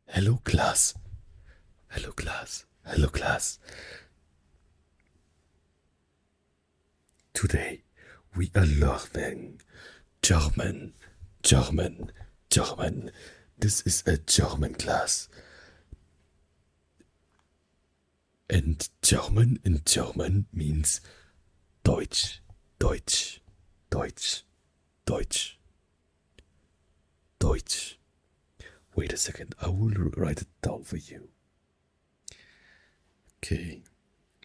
Hello class. Hello class. Hello class. Today we are learning German. German. German. This is a German class. And German in German means Deutsch. Deutsch. Deutsch. Deutsch. Deutsch. Wait a second, I will write it down for you. Okay,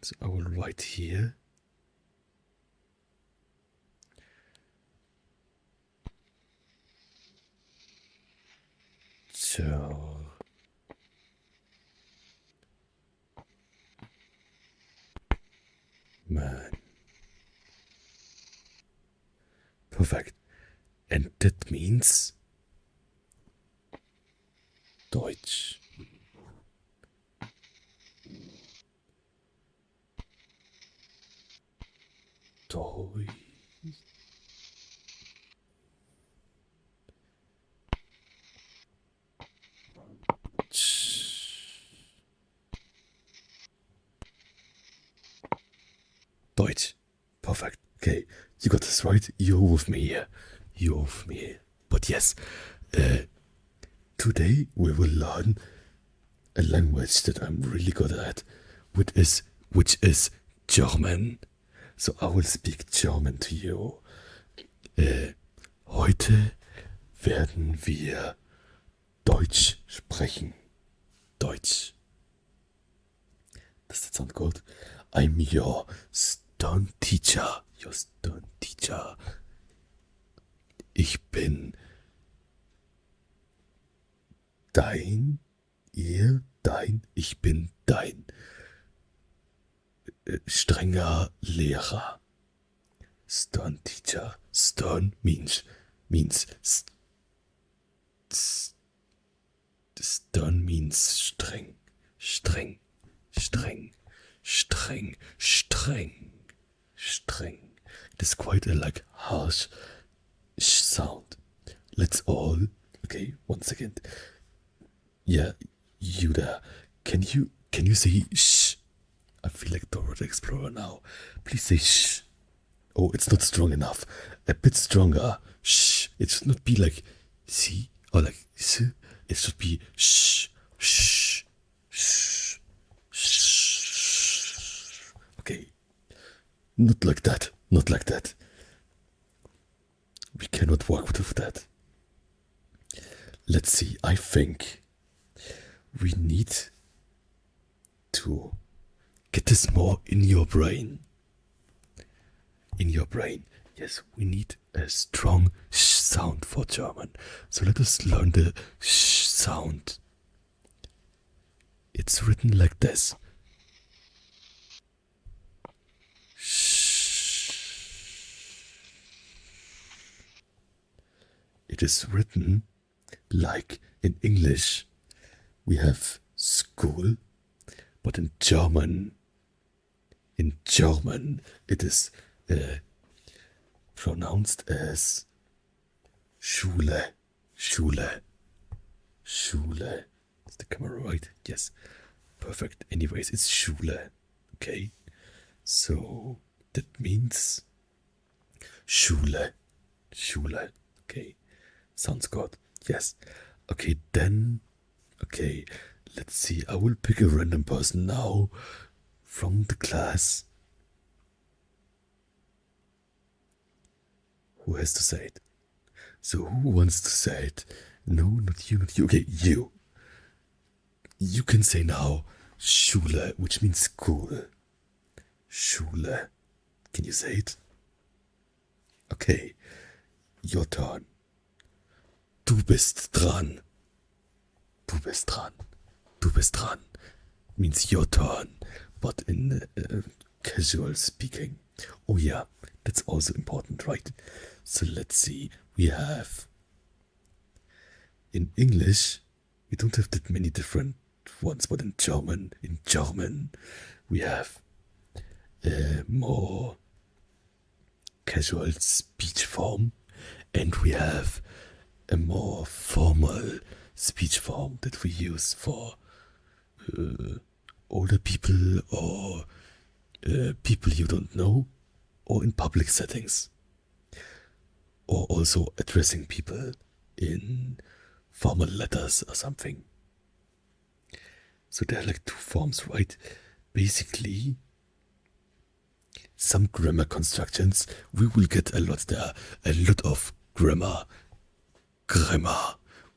so I will write here. Man. Perfect. And that means Deutsch. Deutsch. Deutsch. Perfect. Okay, you got this right. You're with me here. You're with me here. But yes, today we will learn a language that I'm really good at, which is German. So I will speak German to you. Heute werden wir Deutsch sprechen. Deutsch. Does that sound good? I'm your stern teacher. Your stern teacher. Ich bin ich bin dein strenger Lehrer. Stern teacher. Stern means stern means streng. Streng. Streng. Streng. Streng. Streng. It is quite a harsh sound. Let's all, okay, one second. Yeah, you there. Can you say shh? I feel like Dora the Explorer now. Please say shh. Oh, it's not strong enough. A bit stronger. Shh. It should not be like see or like s. It should be shh. Shh. Shh. Shh. Okay. Not like that. Not like that. We cannot work with that. Let's see. I think we need to get this more in your brain. In your brain. Yes, we need a strong sh sound for German. So let us learn the sh sound. It's written like this. It is written like in English we have school, but in German it is pronounced as Schule. Schule. Schule. Is the camera right? Yes. Perfect. Anyways, it's Schule. Okay. So that means Schule. Schule. Okay. Sounds good. Yes. Okay, then. Okay, let's see. I will pick a random person now from the class. Who has to say it? So, who wants to say it? No, not you, not you. Okay, you. You can say now Schule, which means school. Schule. Can you say it? Okay, your turn. Du bist dran. Du bist dran. Du bist dran. Means your turn, but in casual speaking. Oh yeah, that's also important, right? So let's see. We have in English, we don't have that many different ones, but in German, we have a more casual speech form, and we have a more formal speech form that we use for older people or people you don't know, or in public settings, or also addressing people in formal letters or something. So there are like two forms, right? Basically, some grammar constructions, we will get a lot there, a lot of grammar.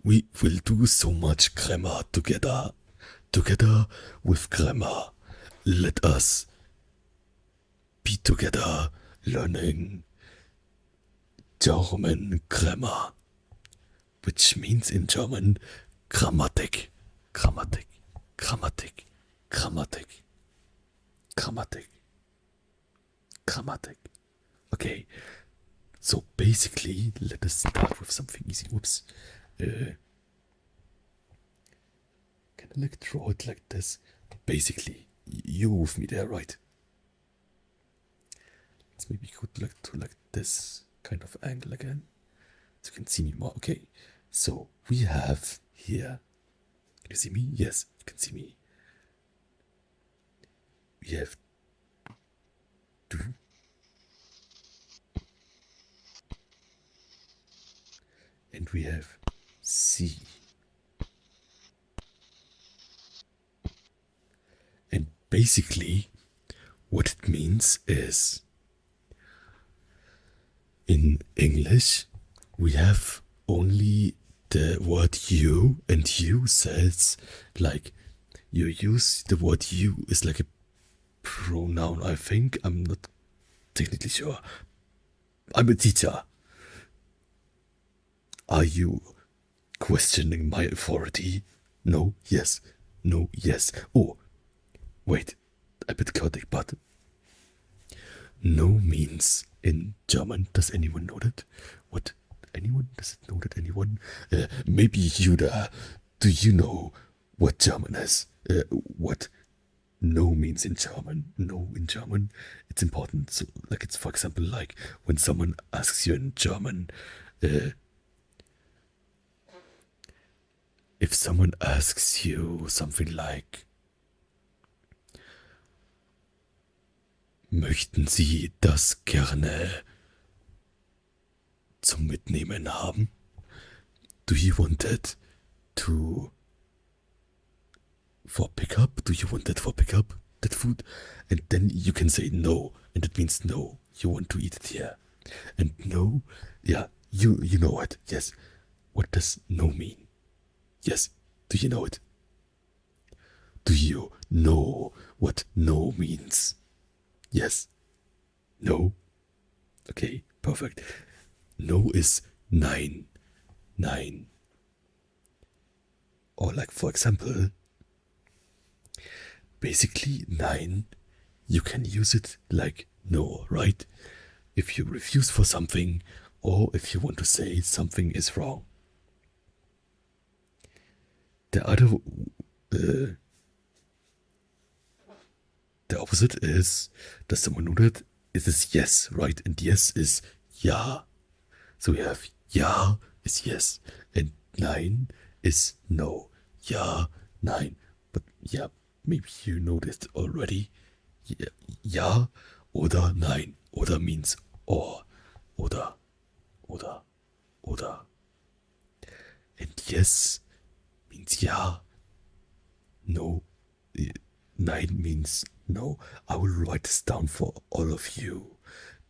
We will do so much grammar together with grammar. Let us be together learning German grammar, which means in German Grammatik. Okay, so basically, let us start with something easy. Whoops. Can I like draw it like this? Basically, you with me there, right? Let's maybe go to like this kind of angle again, so you can see me more. Okay, so we have here. Can you see me? Yes, you can see me. We have do. And we have see. And basically, what it means is in English, we have only the word you, and you says like you use the word you is like a pronoun, I think. I'm not technically sure. I'm a teacher. Are you questioning my authority? No, yes. No, yes. Oh, wait. A bit chaotic, but no means in German. Does anyone know that? What? Anyone? Does it know that? Anyone? Maybe you there. Do you know what German is? What no means in German? No in German. It's important. So, like, it's for example, like when someone asks you in German, if someone asks you something like, möchten Sie das gerne zum Mitnehmen haben? Do you want it for pickup? Do you want it for pickup, that food? And then you can say no, and that means no, you want to eat it here. And no, yeah, you know it, yes. What does no mean? Yes, do you know it? Do you know what no means? Yes. No? Okay, perfect. No is nein. Nein. Or like for example, basically nein, you can use it like no, right? If you refuse for something, or if you want to say something is wrong. The other, the opposite is, does someone know that? It is yes, right? And yes is ja. So we have ja is yes, and nein is no. Ja, nein. But yeah, maybe you know this already. Ja oder nein. Oder means or. Oder. And yes means ja. No. Nein means no. I will write this down for all of you,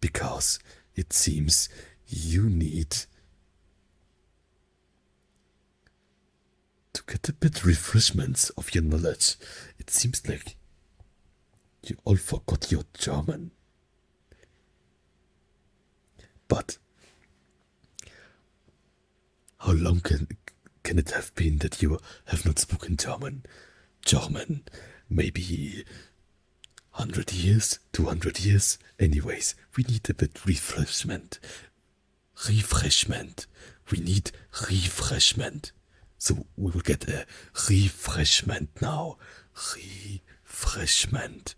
because it seems you need to get a bit refreshments of your knowledge. It seems like you all forgot your German. But how long can it have been that you have not spoken German? Maybe 100 years, 200 years. Anyways, we need a bit refreshment. We need refreshment. So we will get a refreshment now. Refreshment.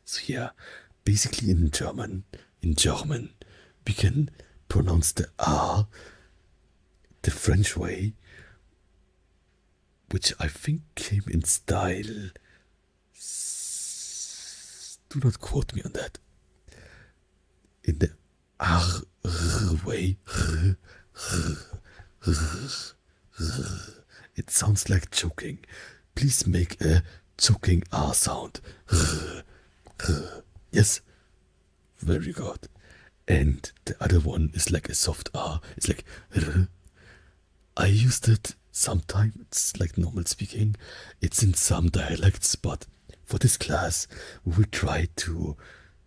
So yeah, basically in German, we can pronounce the R the French way, which I think came in style. Do not quote me on that. In the R way. It sounds like choking. Please make a choking R sound. Yes, very good. And the other one is like a soft R. It's like I used it sometimes, like normal speaking. It's in some dialects, but for this class, we will try to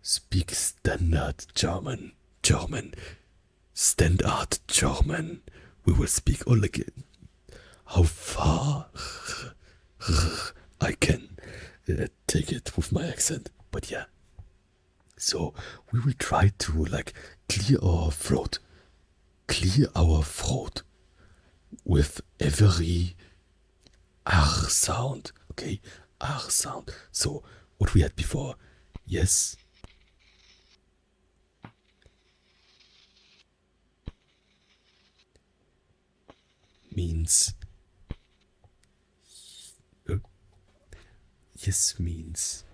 speak standard German. Standard German. We will speak all again. How far I can take it with my accent, but yeah. So we will try to like clear our throat with every R sound, okay? R sound. So what we had before, yes, means yes means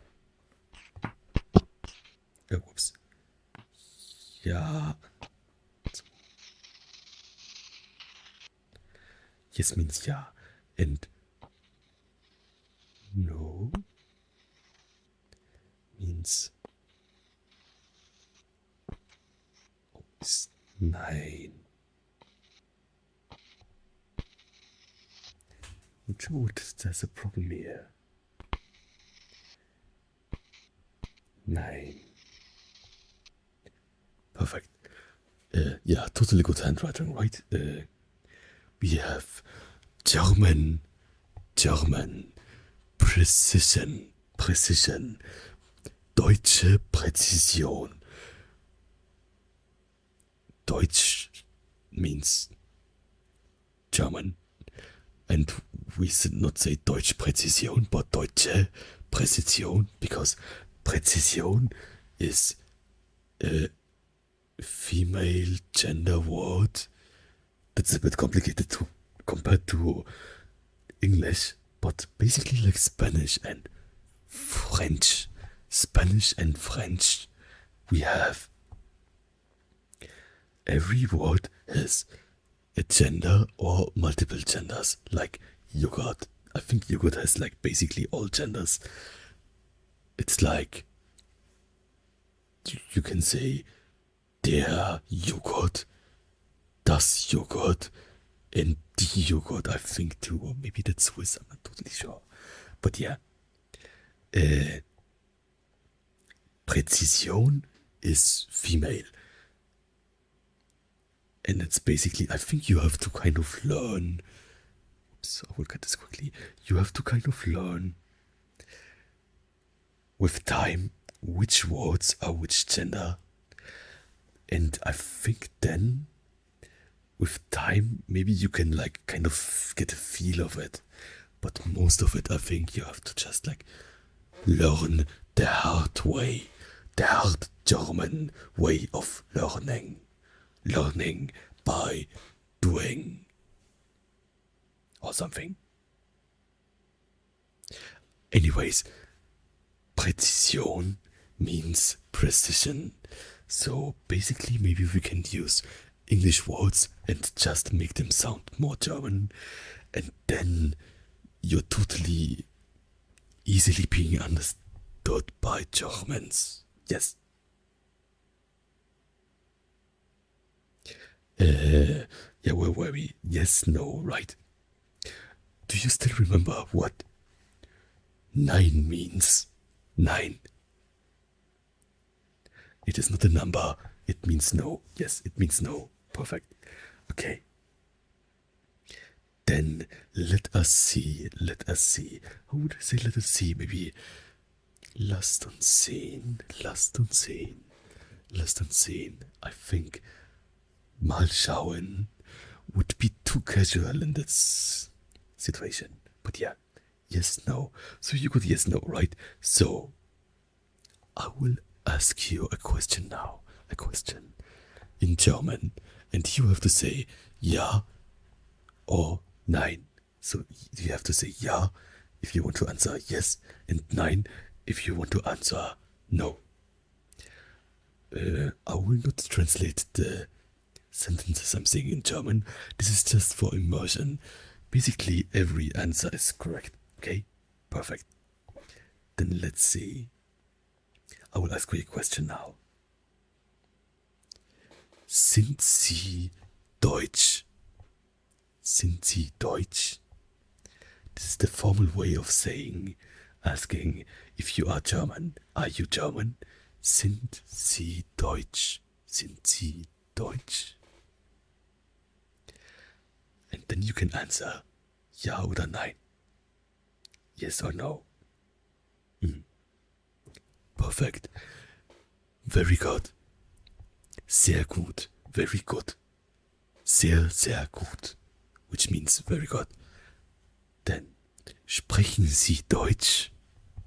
whoops. Yeah. Yes means yeah. And no means nein. Dude, there's a problem here. Nein. Perfect. Yeah, totally good handwriting, right? We have German, Precision, Deutsche Präzision. Deutsch means German. And we should not say Deutsch Präzision, but Deutsche Präzision, because Präzision is a female gender word. That's a bit complicated to compared to English, but basically like Spanish and French. Spanish and French, we have every word has a gender or multiple genders, like yogurt. I think yogurt has like basically all genders. It's like you can say der Joghurt, das Joghurt, and die Joghurt, I think too, or maybe that's Swiss, I'm not totally sure. But yeah, Präzision is female. And it's basically, I think you have to kind of learn. Oops, I will cut this quickly. You have to kind of learn with time which words are which gender. And I think then with time maybe you can like kind of get a feel of it. But most of it I think you have to just like learn the hard way, the hard German way of learning. Learning by doing or something. Anyways, Präzision means precision. So basically maybe we can use English words and just make them sound more German, and then you're totally easily being understood by Germans. Yes. Yeah, where were we? Yes, no, right. Do you still remember what nine means? Nine. It is not a number, it means no. Yes, it means no. Perfect. Okay. Then let us see. How would I say let us see? Maybe lasst uns sehen. I think mal schauen would be too casual in this situation. But yeah, yes, no. So you got yes, no, right? So I will ask you a question now. A question in German. And you have to say ja or nein. So you have to say ja if you want to answer yes, and nein if you want to answer no. I will not translate the sentences I'm saying in German. This is just for immersion. Basically, every answer is correct. Okay? Perfect. Then let's see. I will ask you a question now. Sind Sie Deutsch? Sind Sie Deutsch? This is the formal way of asking if you are German. Are you German? Sind Sie Deutsch? Sind Sie Deutsch? And then you can answer ja oder nein. Yes or no. Perfect. Very good. Sehr gut. Very good. Sehr, sehr gut. Which means very good. Then, sprechen Sie Deutsch?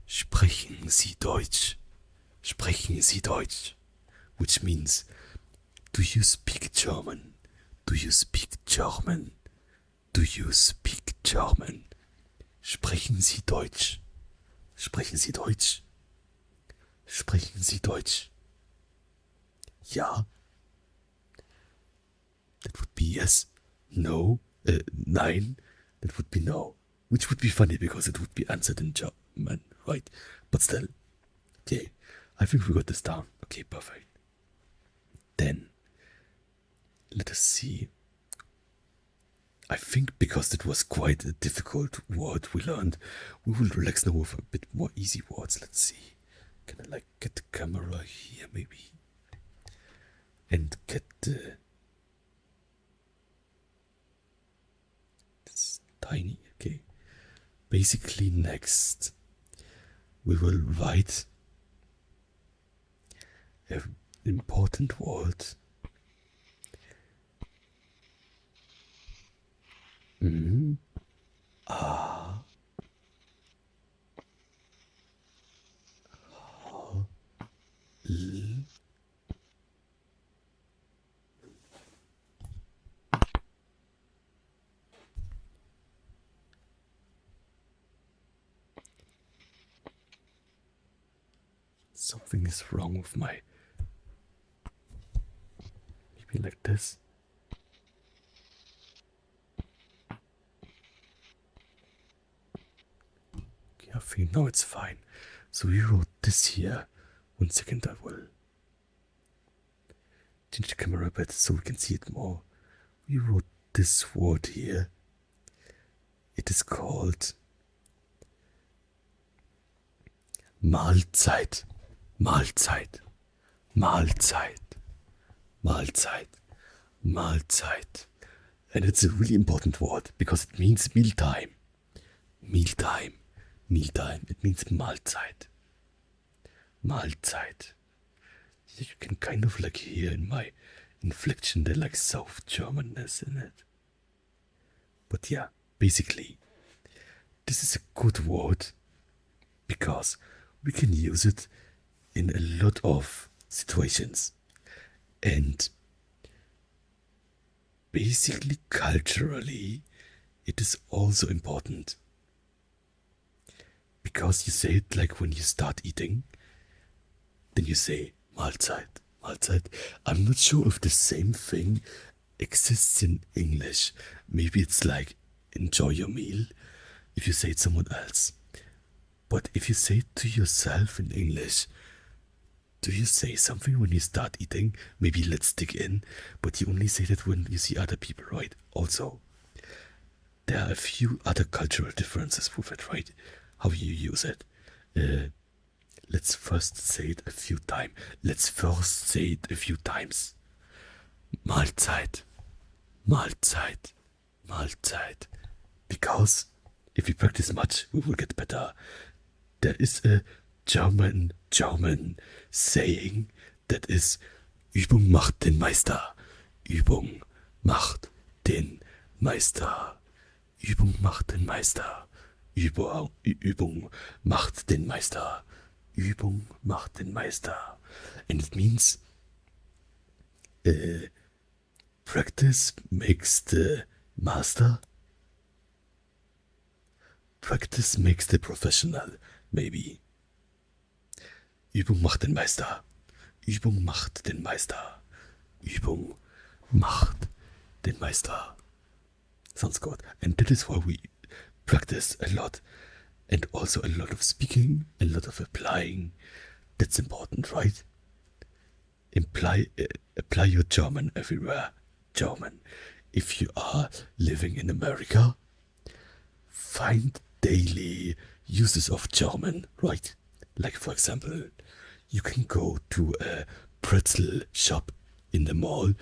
Sprechen Sie Deutsch? Sprechen Sie Deutsch? Which means, do you speak German? Do you speak German? Do you speak German? Sprechen Sie Deutsch? Sprechen Sie Deutsch? Sprechen Sie Deutsch? Ja. That would be yes. No. Nein. That would be no. Which would be funny because it would be answered in German, right? But still. Okay. I think we got this down. Okay, perfect. Then, let us see. I think because it was quite a difficult word we learned, we will relax now with a bit more easy words. Let's see. Can I get the camera here maybe? And get the... It's tiny, okay. Basically next, we will write an important word. A. L. Something is wrong with my... Maybe like this. Okay, I think now it's fine. So we wrote this here. 1 second, I will change the camera a bit so we can see it more. We wrote this word here. It is called Mahlzeit. Mahlzeit. Mahlzeit. Mahlzeit. Mahlzeit. And it's a really important word because it means mealtime. Mealtime. Mealtime. It means Mahlzeit. Mahlzeit. You can kind of like hear in my inflection the like South Germanness in it. But yeah, basically, this is a good word because we can use it in a lot of situations. And basically, culturally, it is also important. Because you say it like when you start eating, then you say Mahlzeit, Mahlzeit. I'm not sure if the same thing exists in English. Maybe it's like enjoy your meal if you say it to someone else. But if you say it to yourself in English, do you say something when you start eating? Maybe let's dig in, but you only say that when you see other people, right? Also, there are a few other cultural differences with it, right? How you use it. Let's first say it a few times. Mahlzeit. Mahlzeit. Mahlzeit. Because if we practice much, we will get better. There is a German saying that is Übung macht den Meister. Übung macht den Meister. Übung macht den Meister. Übung macht den Meister. Übung macht den Meister. And it means practice makes the master. Practice makes the professional, maybe. Übung macht den Meister. Übung macht den Meister. Übung macht den Meister. Sounds good. And that is why we practice a lot. And also a lot of speaking, a lot of applying. That's important, right? Apply your German everywhere. German. If you are living in America, find daily uses of German, right? Like, for example, you can go to a pretzel shop in the mall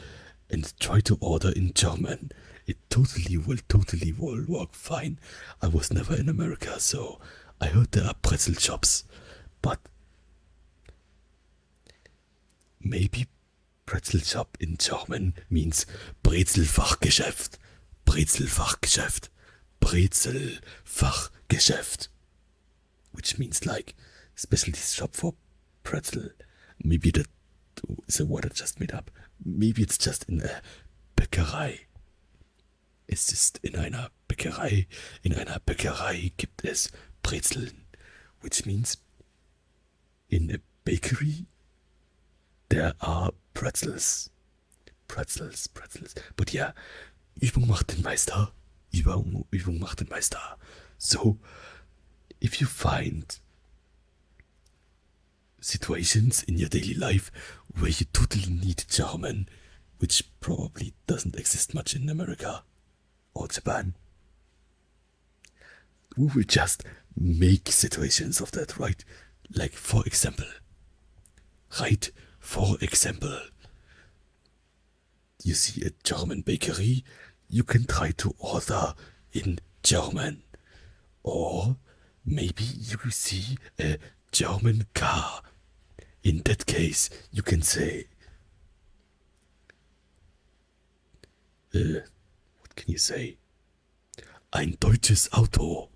and try to order in German. It totally will work fine. I was never in America, so I heard there are pretzel shops, but maybe pretzel shop in German means Brezelfachgeschäft. Brezelfachgeschäft. Brezelfachgeschäft. Which means like specialty shop for pretzel. Maybe that is a word I just made up. Maybe it's just in a Bäckerei. Es ist in einer Bäckerei. In einer Bäckerei gibt es Brezeln. Which means in a bakery there are pretzels. Pretzels. But yeah, Übung macht den Meister. Übung macht den Meister. So, if you find situations in your daily life where you totally need German, which probably doesn't exist much in America or Japan, we will just make situations of that, right? Like, for example, you see a German bakery, you can try to order in German. Or maybe you see a German car. In that case, you can say, what can you say? Ein deutsches Auto.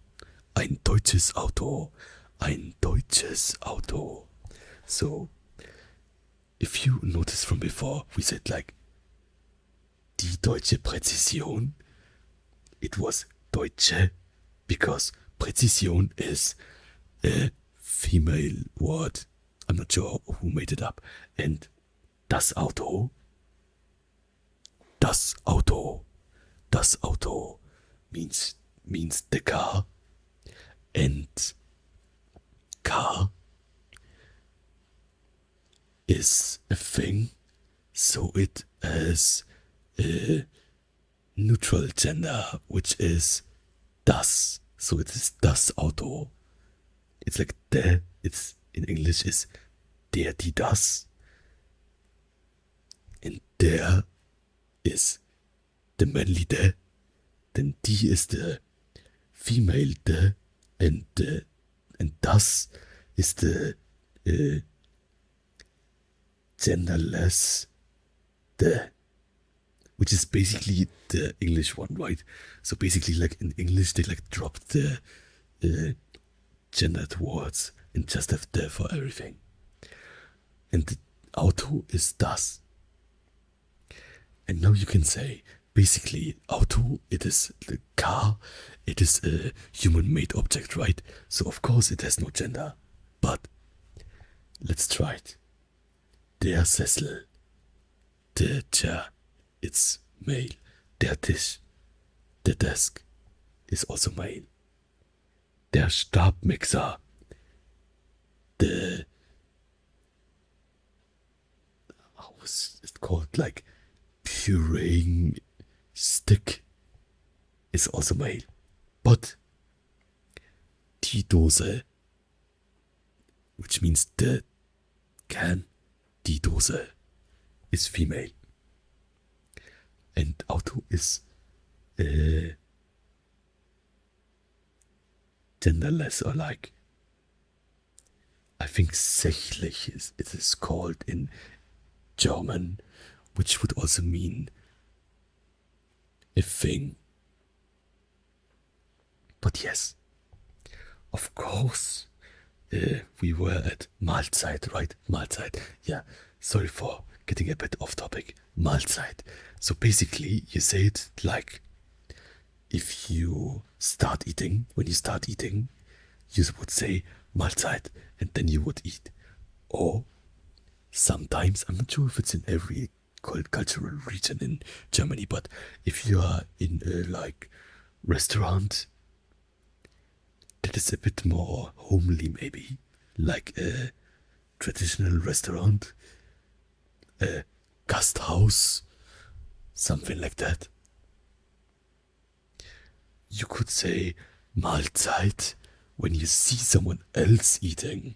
Ein deutsches Auto. Ein deutsches Auto. So, if you notice from before, we said like, die deutsche Präzision. It was Deutsche, because Präzision is a female word. I'm not sure who made it up. And das Auto means the car. And car is a thing, so it has a neutral gender, which is das. So it is das Auto. It's like it's in English is der, die, das. And der is the manly de. Then die is the female de. And das is the genderless de. Which is basically the English one, right? So basically, like in English, they like dropped the gendered words and just have the for everything. And the Auto is das. And now you can say, basically, Auto, it is the car, it is a human-made object, right? So of course it has no gender. But let's try it. Der Sessel, the chair, it's male. Der Tisch, the desk, is also male. Der Stabmixer, how is it called? Like pureeing stick is also male. But die Dose, which means the can, die Dose, is female. And Auto is genderless, or like, I think sächlich it is called in German, which would also mean a thing. But yes, of course, we were at Mahlzeit, right? Mahlzeit. Yeah, sorry for getting a bit off topic. Mahlzeit. So basically, you say it like, if you start eating, when you start eating, you would say Mahlzeit, and then you would eat. Or sometimes, I'm not sure if it's in every cultural region in Germany, but if you are in a like restaurant that is a bit more homely, maybe like a traditional restaurant, a Gasthaus, something like that, you could say Mahlzeit when you see someone else eating,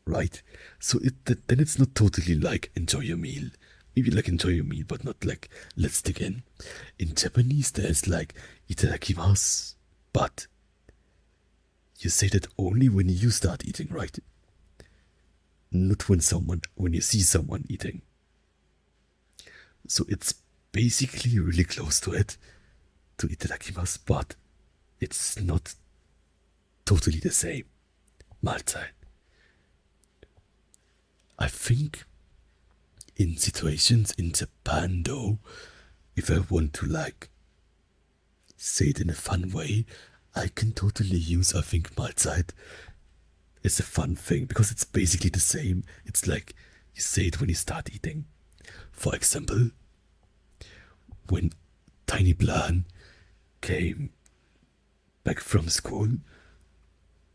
right? So then it's not totally like enjoy your meal. Maybe like enjoy your meal, but not like let's dig in. In Japanese, there's like itadakimasu, but you say that only when you start eating, right? Not when you see someone eating. So it's basically really close to it, to itadakimasu, but it's not totally the same. Mahlzeit. I think in situations in Japan though, if I want to like say it in a fun way, I can totally use, I think, Mahlzeit. It's a fun thing because it's basically the same. It's like you say it when you start eating. For example, when Tiny Plan came back from school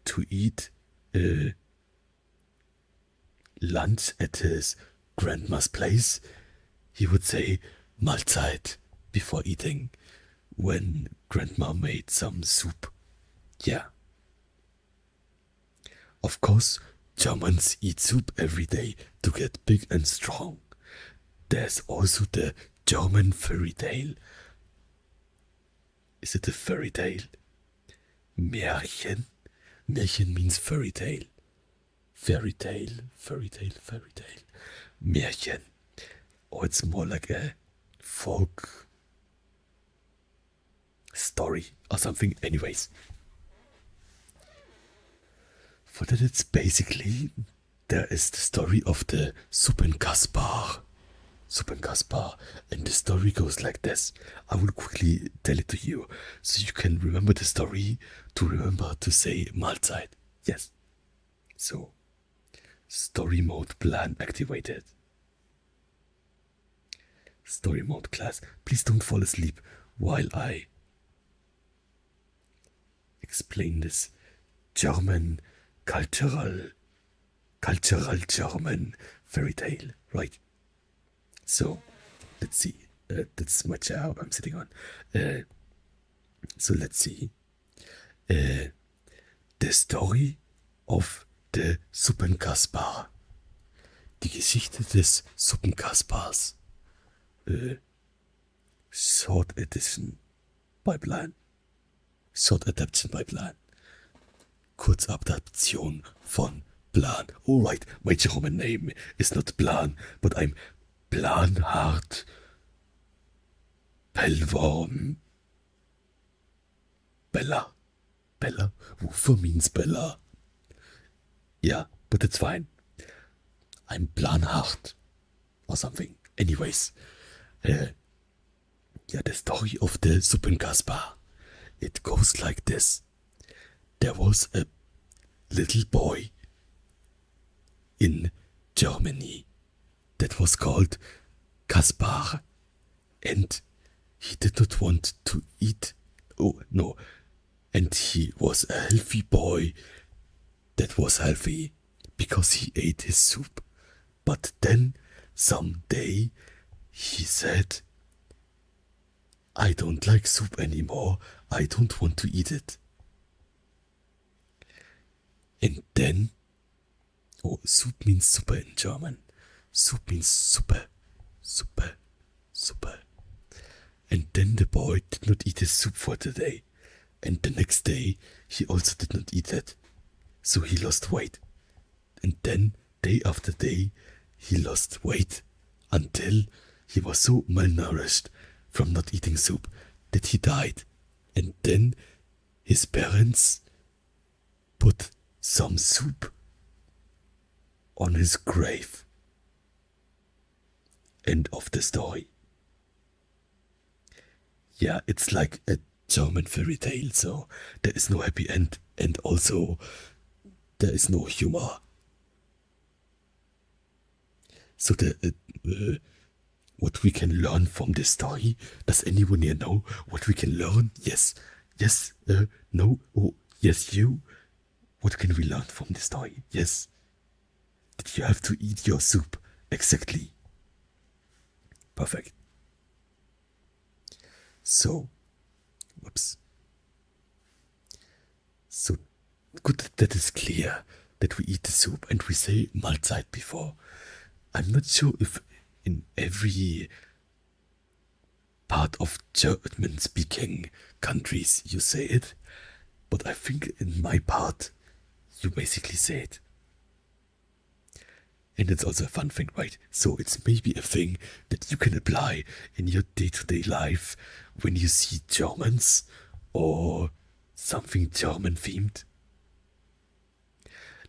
to eat lunch at his grandma's place, he would say Mahlzeit before eating when grandma made some soup. Yeah. Of course, Germans eat soup every day to get big and strong. There's also the German fairy tale. Is it a fairy tale? Märchen? Märchen means fairy tale. Fairy tale, fairy tale, fairy tale. Märchen. Or it's more like a folk story or something. Anyways. For that it's basically, there is the story of the Suppenkasper. Suppenkasper. And the story goes like this. I will quickly tell it to you so you can remember the story to remember to say Mahlzeit. Yes. So, story mode plan activated. Story mode class. Please don't fall asleep while I explain this German cultural German fairy tale, right? So, let's see. That's my chair I'm sitting on. So let's see. The story of the Suppenkasper. Die Geschichte des Suppenkaspers. Short Edition by Plan. Short Adaptation by Plan. Kurzadaption von Plan. Alright, my German name is not Plan, but I'm Planhard Pellworm. Bella. Bella? Woofer means Bella. Yeah, but it's fine. I'm Planhard. Or something. Anyways. Yeah, the story of the Suppenkasper. It goes like this. There was a little boy in Germany that was called Kaspar, and he did not want to eat. Oh no, and he was a healthy boy that was healthy because he ate his soup. But then someday he said, I don't like soup anymore, I don't want to eat it. And then, soup means super in German. Soup means super, super, super. And then the boy did not eat his soup for the day. And the next day, he also did not eat it. So he lost weight. And then, day after day, he lost weight until he was so malnourished from not eating soup that he died. And then his parents put some soup on his grave. End of the story. Yeah, it's like a German fairy tale, so there is no happy end, and also there is no humor. So what we can learn from this story? Does anyone here know what we can learn? Yes, yes, no, oh, yes, you. What can we learn from this story? Yes, that you have to eat your soup. Exactly. Perfect. So, whoops. So good that is clear that we eat the soup and we say Mahlzeit before. I'm not sure if in every part of German speaking countries you say it, but I think in my part you basically say it. And it's also a fun thing, right? So it's maybe a thing that you can apply in your day-to-day life when you see Germans or something German themed.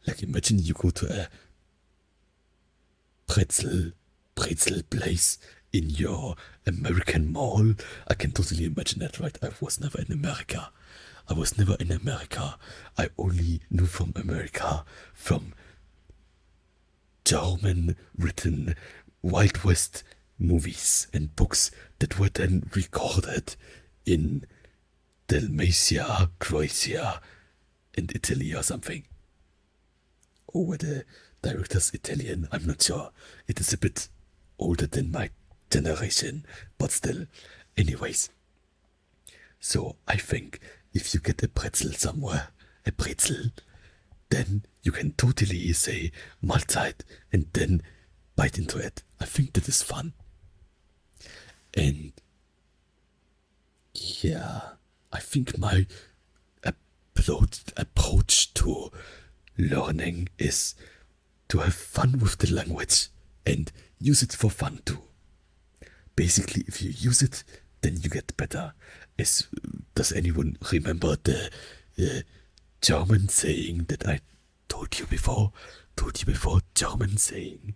Like imagine you go to a pretzel place in your American mall. I can totally imagine that, right? I was never in America. I only knew from America from German written Wild West movies and books that were then recorded in Dalmatia, Croatia, and Italy or something. Or were the director's Italian? I'm not sure. It is a bit older than my generation, but still. Anyways. So I think if you get a pretzel somewhere, then you can totally say Mahlzeit and then bite into it. I think that is fun. And yeah, I think my approach to learning is to have fun with the language and use it for fun too. Basically, if you use it, then you get better. Does anyone remember the German saying that I told you before? German saying.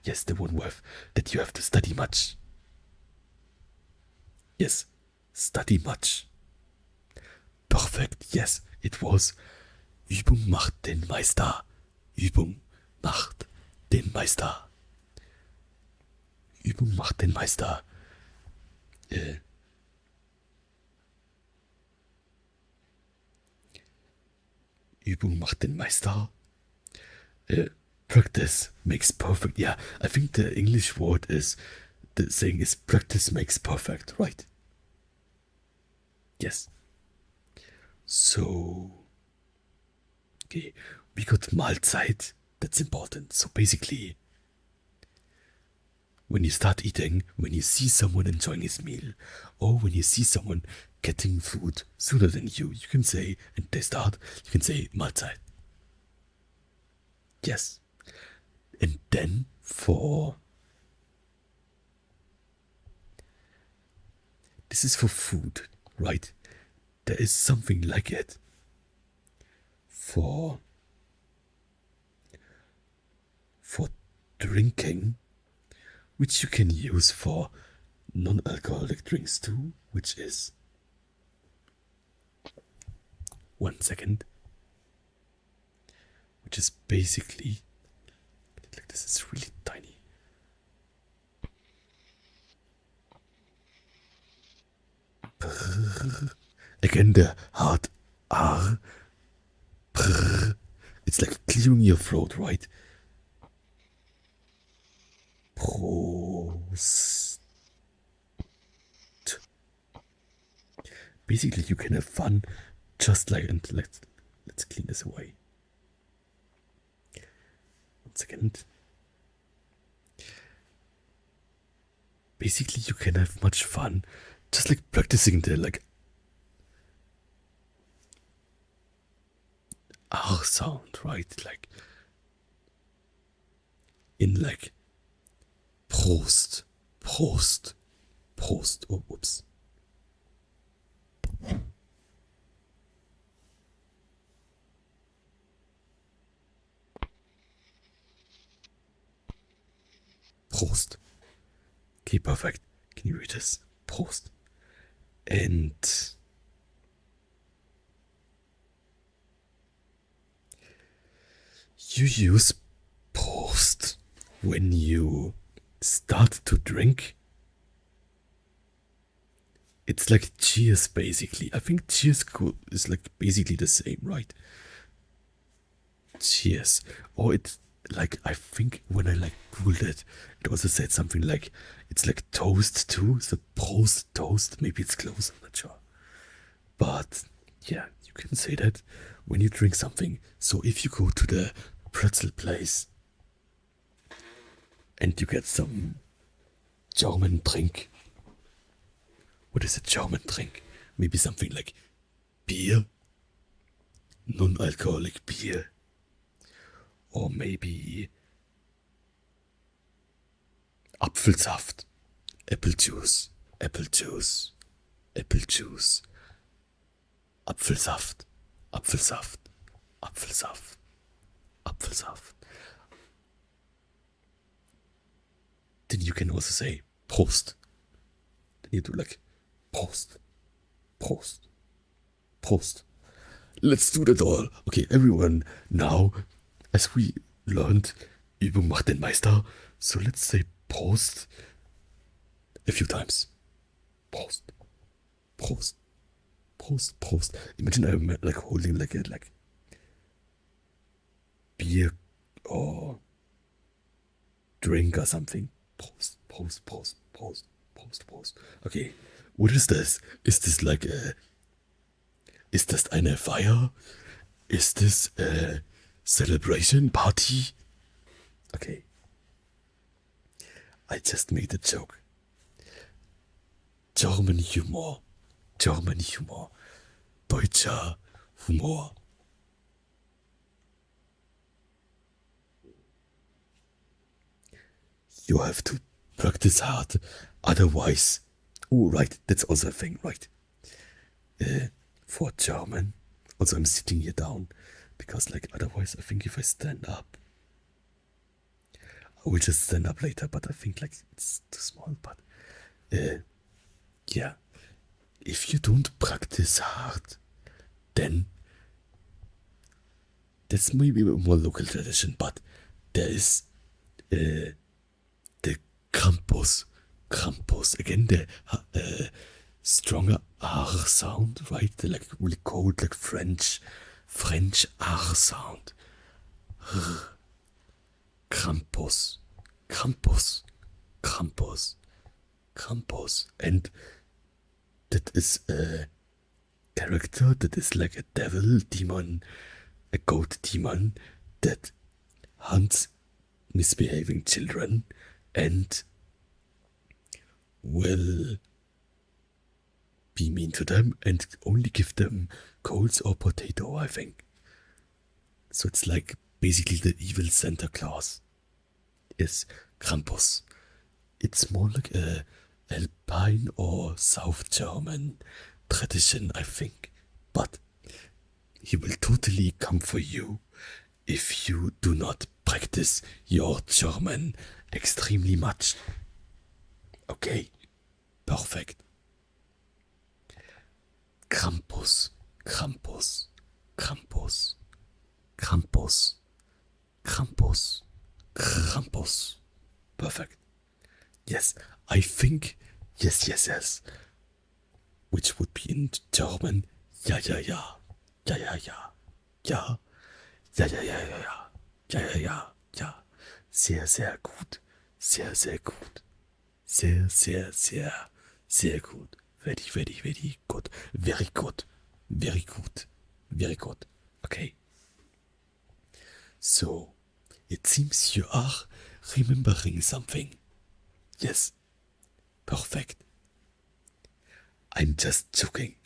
Yes, the one with that you have to study much. Yes, study much. Perfect, yes, it was Übung macht den Meister. Übung macht den Meister. Übung macht den Meister. Übung macht den Meister. Practice makes perfect. Yeah, I think the English word is, the saying is practice makes perfect, right? Yes. So, okay, we got Mahlzeit. That's important. So basically, when you start eating, when you see someone enjoying his meal, or when you see someone getting food sooner than you can say, and they start, you can say Mahlzeit. Yes. And then this is for food, right? There is something like it for drinking, which you can use for non-alcoholic drinks too, which is, one second, which is basically, like, this is really tiny. Again, the hard R. It's like clearing your throat, right? Prost. Basically, you can have fun just like, and let's clean this away. One second. Basically, you can have much fun just like practicing the like R sound, right? Like in like Prost. Oh, whoops. Prost. Okay, perfect. Can you read this? Prost. And you use Prost when you start to drink. It's like cheers, basically. I think cheers is like basically the same, right? Cheers. Or it's like, I think when I like googled it, it also said something like, it's like toast too. So Prost, toast. Maybe it's close, I'm not sure. But yeah, you can say that when you drink something. So if you go to the pretzel place and you get some German drink. What is a German drink? Maybe something like beer, non-alcoholic beer, or maybe Apfelsaft, apple juice, apple juice, apple juice, Apfelsaft, Apfelsaft, Apfelsaft, Apfelsaft. Then you can also say Prost. Then you do like Prost, Prost, Prost. Let's do that all. Okay, everyone, now, as we learned, Übung macht den Meister, so let's say Prost a few times. Prost, Prost, Prost, Prost. Imagine I'm like holding like a beer or drink or something. Prost, Prost, Prost, Prost, Prost, Prost. Okay, what is this? Is this like a... Ist das eine Feier? Is this a celebration party? Okay. I just made a joke. German Humor. German Humor. Deutscher Humor. You have to practice hard, otherwise... Oh, right, that's also a thing, right? For German. Also, I'm sitting here down, because like otherwise I think if I stand up, I will just stand up later, but I think like it's too small, but yeah. If you don't practice hard, then that's maybe a more local tradition, but there is the Krampus. Krampus, again, the stronger R sound, right? The like really cold, like French R sound. Krampus, Krampus, Krampus, Krampus. And that is a character that is like a devil, demon, a goat demon that hunts misbehaving children and will be mean to them and only give them coals or potato, I think. So it's like basically the evil Santa Claus is Krampus. It's more like a Alpine or South German tradition, I think. But he will totally come for you if you do not practice your German extremely much. Okay, perfect. Krampus, Krampus, Krampus, Krampus, Krampus, Krampus. Perfect. Yes, I think, yes. Which would be in German, ja. Sehr gut. Sehr gut. Sehr gut. Very good. Very good. Okay. So, it seems you are remembering something. Yes. Perfect. I'm just joking.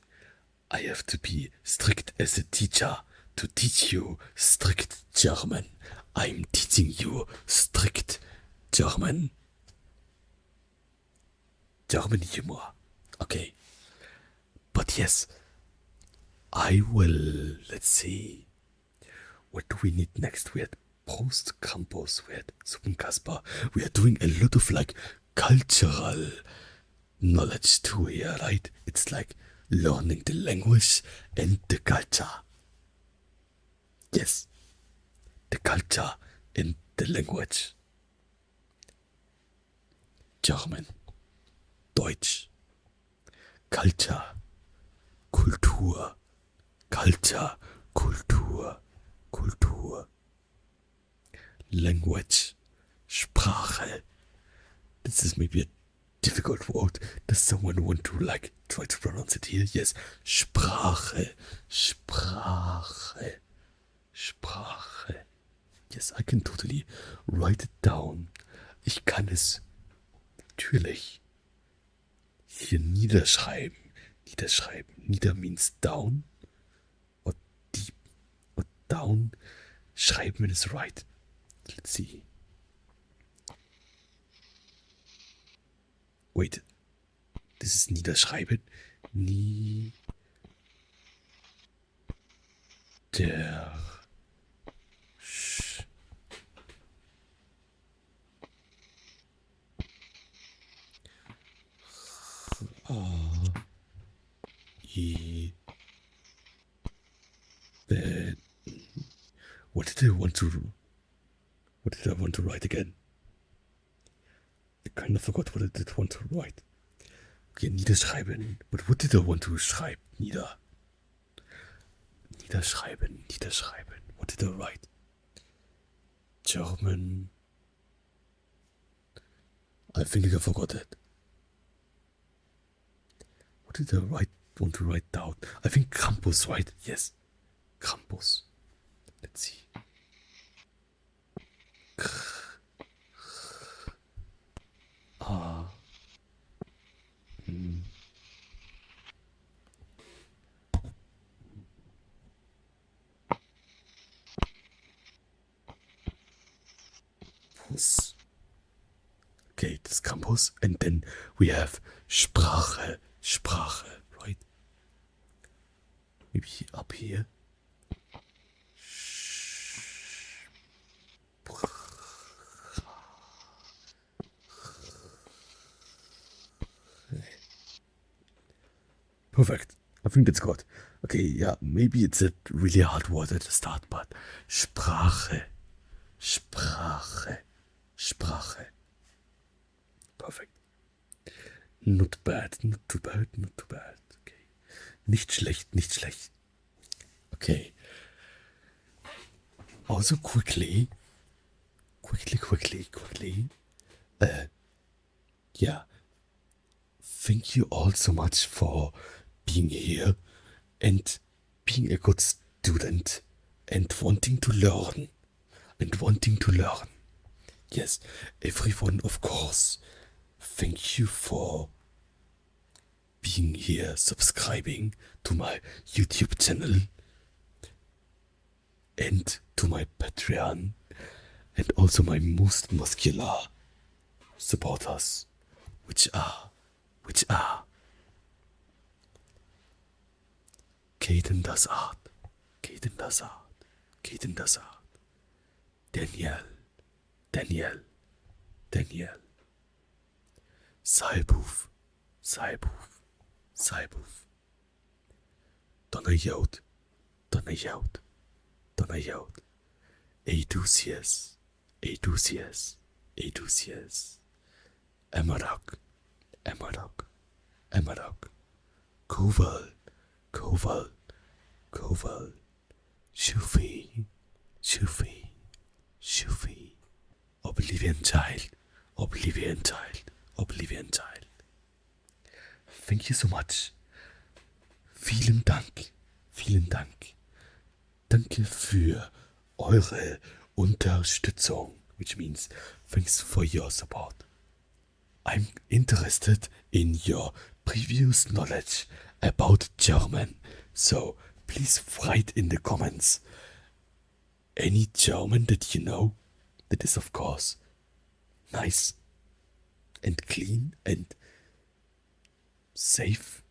I have to be strict as a teacher to teach you strict German. I'm teaching you strict German. German humor. Okay. But yes, I will, let's see. What do we need next? We had Prost, Krampus, we had Suppenkasper. We are doing a lot of like cultural knowledge too here, right? It's like learning the language and the culture. Yes, the culture and the language. German, Deutsch, Culture, Kultur, Culture, Kultur, Kultur. Language, Sprache. This is maybe a difficult word. Does someone want to like try to pronounce it here? Yes, Sprache, Sprache, Sprache. Yes, I can totally write it down. Ich kann es natürlich hier niederschreiben. Niederschreiben. Nieder means down. Or deep. Or down. Schreiben is right. Let's see. Wait. This is niederschreiben. What did I want to write again? I kind of forgot what I did want to write. Okay, niederschreiben. But what did I want to schreiben? Niederschreiben. What did I write? German. I think I forgot it. What did I want to write down? I think Krampus, right? Yes. Krampus. Let's see. Okay, this Campus, and then we have Sprache, right? Maybe up here. Perfect. I think that's good. Okay, yeah, maybe it's a really hard word at the start, but Sprache. Perfect. Not bad, not too bad. Okay. Nicht schlecht. Okay. Also quickly. Yeah. Thank you all so much for being here and being a good student and wanting to learn. Yes, everyone, of course. Thank you for being here, subscribing to my YouTube channel and to my Patreon, and also my most muscular supporters, which are Caden does art, Daniel, Saibuf, Donna Yod, Edusius, Amarok, Koval, Shufi, Oblivion Child. Thank you so much. Vielen Dank. Danke für eure Unterstützung, which means thanks for your support. I'm interested in your previous knowledge about German, so please write in the comments any German that you know that is, of course, nice and clean and safe.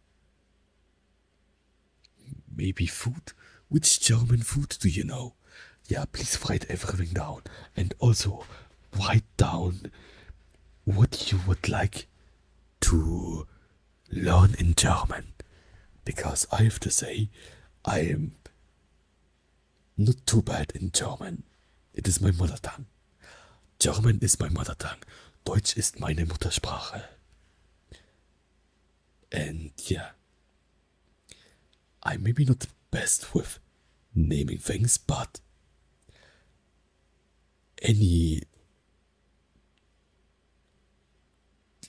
Maybe food. Which German food do you know? Yeah, please write everything down. And also write down what you would like to learn in German. Because I have to say, I am not too bad in German. It is my mother tongue. German is my mother tongue. Deutsch ist meine Muttersprache. And yeah, I'm maybe not the best with naming things, but any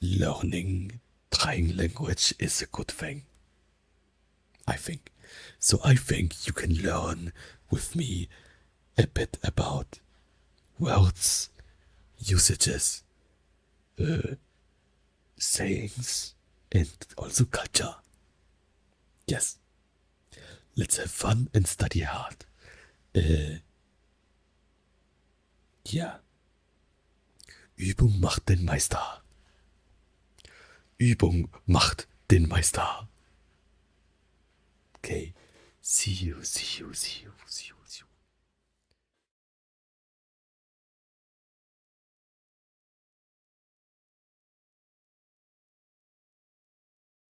learning, trying language is a good thing. I think. So I think you can learn with me a bit about words, usages, sayings, and also culture. Yes. Let's have fun and study hard. Ja. Übung macht den Meister. Übung macht den Meister. Okay. See you, see you, see you, see you.